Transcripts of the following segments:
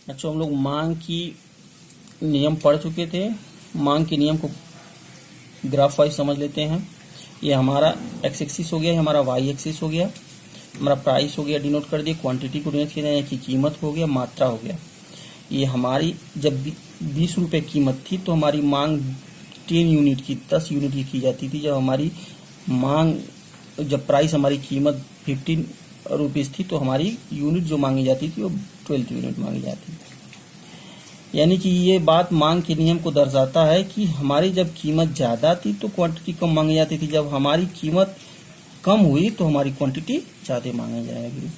अच्छा, हम लोग मांग की नियम पढ़ चुके थे। मांग के नियम को ग्राफ वाइज समझ लेते हैं। ये हमारा एक्स एक्सिस हो गया, ये हमारा वाई एक्सिस हो गया, हमारा प्राइस हो गया, डिनोट कर दिया, क्वांटिटी को डिनोट किया यानी कि कीमत हो गया, मात्रा हो गया। ये हमारी जब 20 रुपये कीमत थी तो हमारी मांग 10 यूनिट की, 10 यूनिट की जाती थी। जब हमारी मांग जब प्राइस हमारी कीमत 15 रुपीज़ थी तो हमारी यूनिट जो मांगी जाती थी वो 12 यूनिट मांगी जाती थी। यानी कि ये बात मांग के नियम को दर्शाता है कि हमारी जब कीमत ज़्यादा थी तो क्वांटिटी कम मांगी जाती थी, जब हमारी कीमत कम हुई तो हमारी क्वांटिटी ज़्यादा मांगी जाएगी।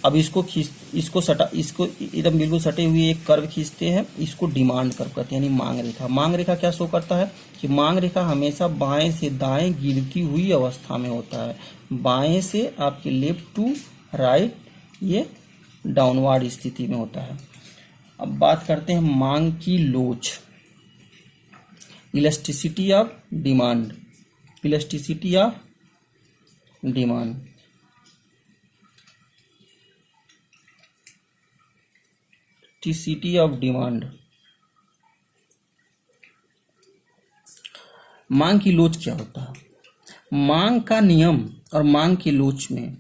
अब इसको एकदम बिल्कुल सटे हुए एक कर्व खींचते हैं, इसको डिमांड कर्व कहते हैं, यानी मांग रेखा। मांग रेखा क्या शो करता है कि मांग रेखा हमेशा बाएं से दाएं गिरती हुई अवस्था में होता है, बाएं से आपके लेफ्ट टू राइट ये डाउनवर्ड स्थिति में होता है। अब बात करते हैं मांग की लोच, elasticity of demand. Elasticity of demand elasticity of demand. मांग की लोच क्या होता है? मांग का नियम और मांग की लोच में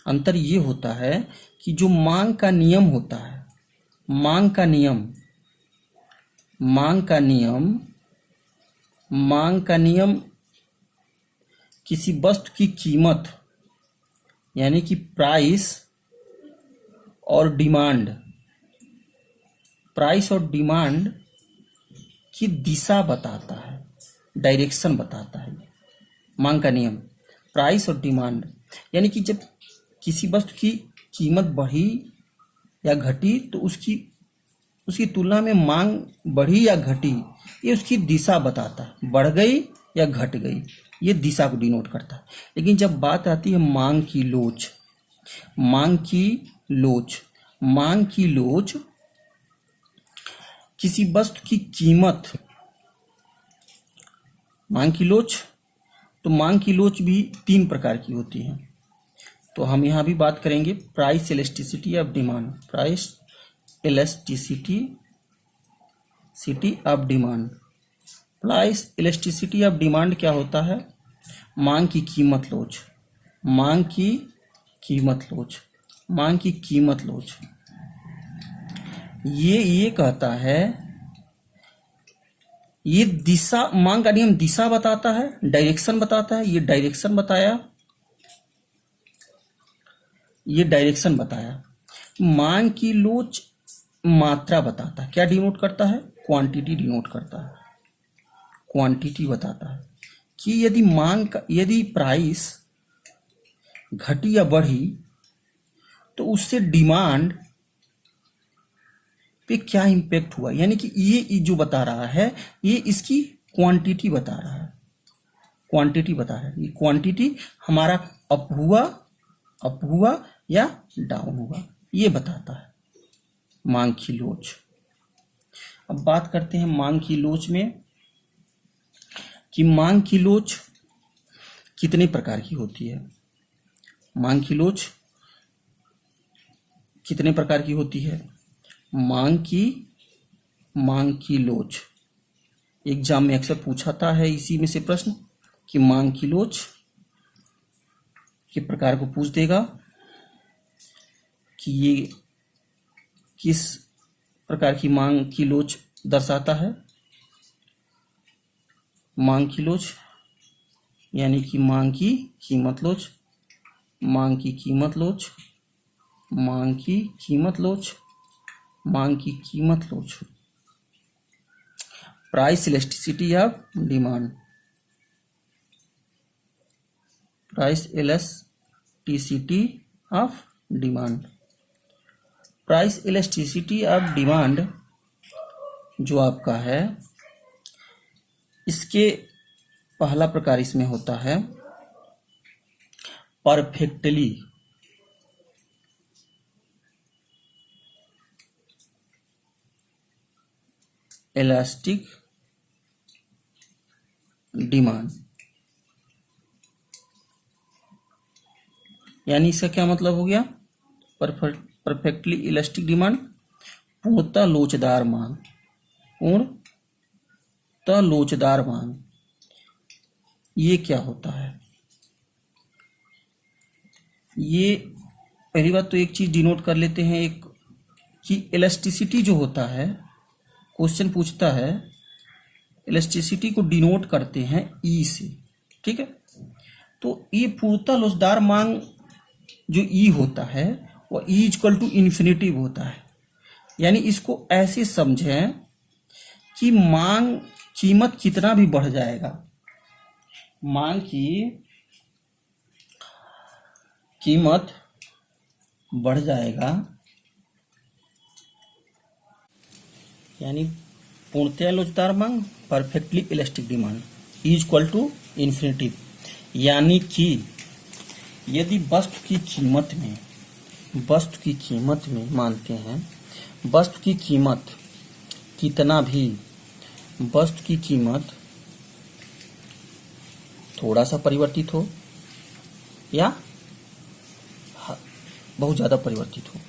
अंतर ये होता है कि जो मांग का नियम होता है, मांग का नियम किसी वस्तु की कीमत यानी कि प्राइस और डिमांड की दिशा बताता है, डायरेक्शन बताता है। मांग का नियम प्राइस और डिमांड, यानी कि जब किसी वस्तु की कीमत बढ़ी या घटी तो उसकी तुलना में मांग बढ़ी या घटी, ये उसकी दिशा बताता है, बढ़ गई या घट गई, ये दिशा को डिनोट करता है। लेकिन जब बात आती है मांग की लोच किसी वस्तु की कीमत, मांग की लोच भी 3 प्रकार की होती है। तो हम यहाँ भी बात करेंगे price elasticity of demand. Price elasticity of demand. Price elasticity of demand क्या होता है? मांग की कीमत लोच। ये कहता है, ये दिशा, मांग का नियम दिशा बताता है, डायरेक्शन बताता है। ये डायरेक्शन बताया। मांग की लोच मात्रा बताता है, क्या डिनोट करता है? क्वांटिटी डिनोट करता है, क्वांटिटी बताता है कि यदि प्राइस घटी या बढ़ी तो उससे डिमांड पे क्या इम्पैक्ट हुआ। यानी कि ये जो बता रहा है ये इसकी क्वांटिटी बता रहा है, ये क्वांटिटी हमारा अप हुआ या डाउन हुआ, ये बताता है मांग की लोच। अब बात करते हैं मांग की लोच में कि मांग की लोच कितने प्रकार की होती है। मांग की लोच कितने प्रकार की होती है? मांग की लोच एग्जाम में अक्सर पूछाता है इसी में से प्रश्न कि मांग की लोच के प्रकार को पूछ देगा कि ये किस प्रकार की मांग की लोच दर्शाता है। मांग की लोच यानी कि मांग की कीमत लोच। Price elasticity of demand. Price elasticity of demand जो आपका है, इसके पहला प्रकार इसमें होता है परफेक्टली इलास्टिक डिमांड। यानी इसका क्या मतलब हो गया? परफेक्टली इलास्टिक डिमांड, पूर्णतः लोचदार मांग, पूर्णतः लोचदार मांग, ये क्या होता है? ये पहली बात तो एक चीज डिनोट कर लेते हैं, एक कि इलास्टिसिटी जो होता है, क्वेश्चन पूछता है इलास्टिसिटी को डिनोट करते हैं ई से, ठीक है। तो ये पूर्णतः लोचदार मांग जो ई होता है वो ई इक्वल टू इन्फिनिटिव होता है। यानी इसको ऐसे समझें कि मांग कीमत कितना भी बढ़ जाएगा, मांग की कीमत बढ़ जाएगा, यानी पूर्णतः लोचदार मांग, perfectly elastic demand is equal to infinitive. यानी कि यदि वस्तु की कीमत में मानते हैं, वस्तु की कीमत कितना भी, वस्तु की कीमत थोड़ा सा परिवर्तित हो या बहुत ज्यादा परिवर्तित हो,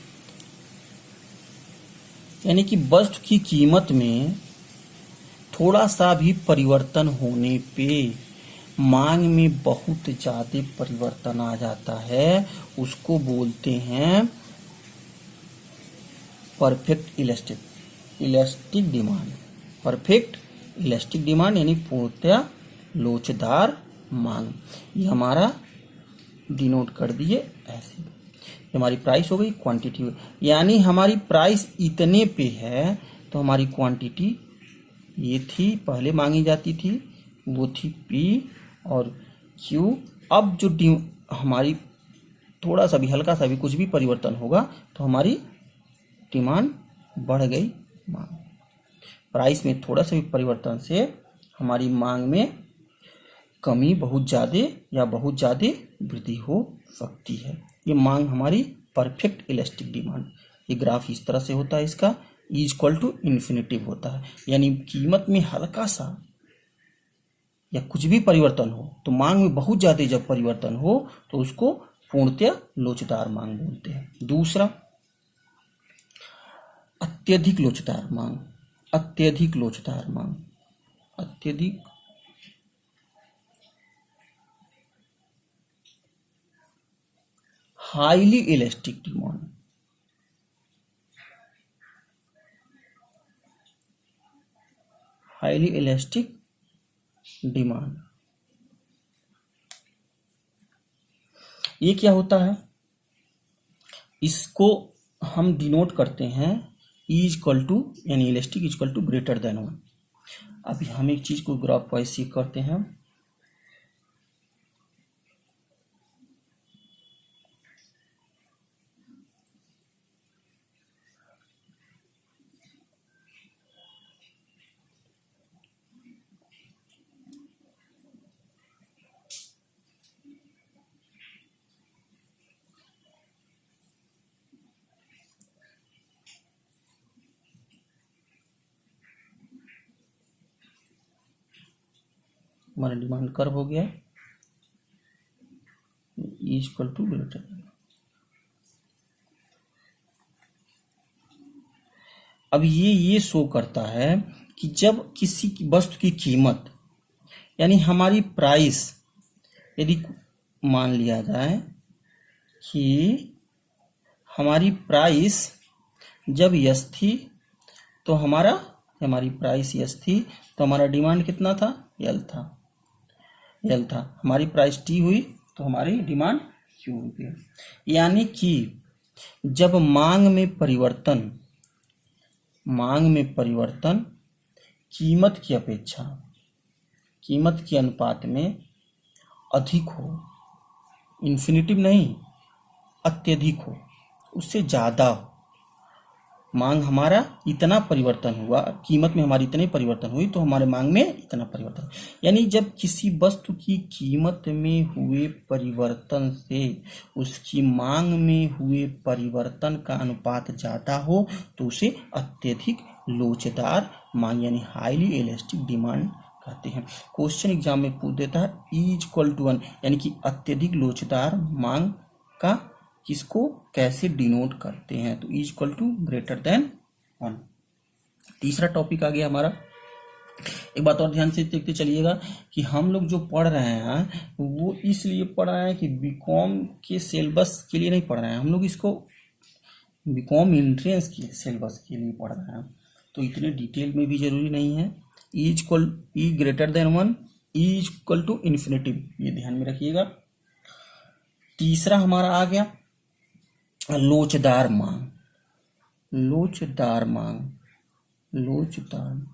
यानी कि वस्तु की कीमत में थोड़ा सा भी परिवर्तन होने पे मांग में बहुत ज्यादा परिवर्तन आ जाता है, उसको बोलते हैं perfect elastic demand. Perfect elastic demand यानी पूर्णतः लोचदार मांग। ये हमारा डिनोट कर दिए ऐसे। हमारी प्राइस हो गई, क्वांटिटी, यानी हमारी प्राइस इतने पे है तो हमारी क्वांटिटी ये थी, पहले मांगी जाती थी, वो थी पी और क्यू। अब जो हमारी थोड़ा सा भी, हल्का सा भी कुछ भी परिवर्तन होगा तो हमारी डिमांड बढ़ गई, मांग। प्राइस में थोड़ा सा भी परिवर्तन से हमारी मांग में कमी बहुत ज़्यादा या बहुत ज़्यादा वृद्धि हो सकती है। ये मांग हमारी परफेक्ट इलास्टिक डिमांड। ये ग्राफ इस तरह से होता है, इसका इज इक्वल टू इन्फिनिटिव होता है, यानी कीमत में हल्का सा या कुछ भी परिवर्तन हो तो मांग में बहुत ज्यादा जब परिवर्तन हो तो उसको पूर्णतः लोचदार मांग बोलते हैं। दूसरा, अत्यधिक लोचदार मांग। अत्यधिक लोचदार मांग, अत्यधिक highly elastic demand. Highly elastic demand, ये क्या होता है? इसको हम डिनोट करते हैं इज इक्वल टू, यानी elastic is equal to greater than 1। अभी हम एक चीज को ग्राफ वाइज सीख करते हैं। हमारा डिमांड कर्व हो गया इज इक्वल टू ग्रेटर। अब ये शो करता है कि जब किसी की वस्तु की कीमत, यानी हमारी प्राइस, यदि मान लिया जाए कि हमारी प्राइस जब यस थी तो हमारी प्राइस यस थी तो हमारा डिमांड कितना था? यल था। हमारी प्राइस टी हुई तो हमारी डिमांड क्यू हुई। यानी कि जब मांग में परिवर्तन कीमत की अपेक्षा, कीमत के अनुपात में अधिक हो, इन्फिनिटिव नहीं, अत्यधिक हो, उससे ज्यादा हो, मांग हमारा इतना परिवर्तन हुआ, कीमत में हमारी इतनी परिवर्तन हुई तो हमारे मांग में इतना परिवर्तन। यानी जब किसी वस्तु की कीमत में हुए परिवर्तन से उसकी मांग में हुए परिवर्तन का अनुपात ज्यादा हो तो उसे अत्यधिक लोचदार मांग यानी हाईली इलास्टिक डिमांड कहते हैं। क्वेश्चन एग्जाम में पूछ देता है इज इक्वल टू 1, यानी कि अत्यधिक लोचदार मांग का किसको कैसे डिनोट करते हैं, तो is equal to greater than 1। तीसरा टॉपिक आ गया हमारा। एक बात और ध्यान से देखते चलिएगा कि हम लोग जो पढ़ रहे हैं वो इसलिए पढ़ रहे हैं कि बीकॉम के सिलेबस के लिए नहीं पढ़ रहे हैं, हम लोग इसको बीकॉम एंट्रेंस के सिलेबस के लिए पढ़ रहे हैं, तो इतने डिटेल में भी जरूरी नहीं है। E greater than 1, e equal to infinitive, ये ध्यान में रखिएगा। तीसरा हमारा आ गया लोचदार मांग। लोचदार मांग, लोचदार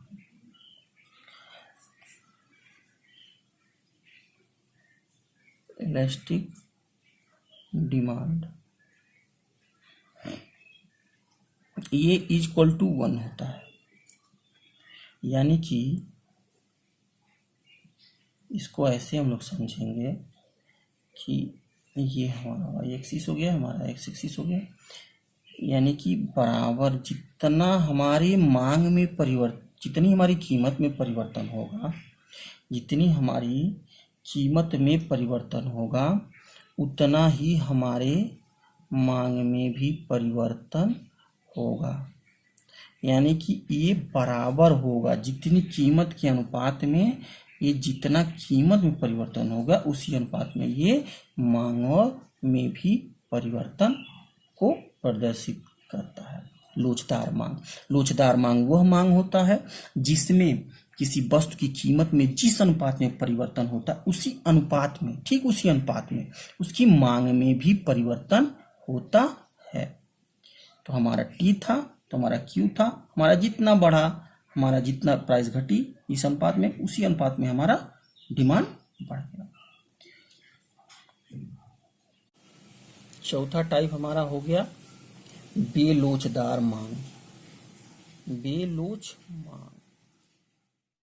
इलास्टिक डिमांड, ये इज इक्वल टू 1 होता है, यानी कि इसको ऐसे हम लोग समझेंगे कि ये हमारा वाई एक्सिस हो गया, हमारा एक्स एक्सिस हो गया, यानी कि बराबर जितना हमारी मांग में जितनी हमारी कीमत में परिवर्तन होगा, जितनी हमारी कीमत में परिवर्तन होगा उतना ही हमारे मांग में भी परिवर्तन होगा, यानी कि ये बराबर होगा, जितनी कीमत के अनुपात में ये जितना कीमत में परिवर्तन होगा उसी अनुपात में ये मांग में भी परिवर्तन को प्रदर्शित करता है। लोचदार मांग, लोचदार मांग वह मांग होता है जिसमें किसी वस्तु की कीमत में जिस अनुपात में परिवर्तन होता है उसी अनुपात में, ठीक उसी अनुपात में उसकी मांग में भी परिवर्तन होता है। तो हमारा टी था, तो हमारा क्यू था, हमारा जितना बढ़ा, हमारा जितना प्राइस घटी इस अनुपात में, उसी अनुपात में हमारा डिमांड बढ़ गया। चौथा टाइप हमारा हो गया बेलोचदार मांग। बेलोच मांग,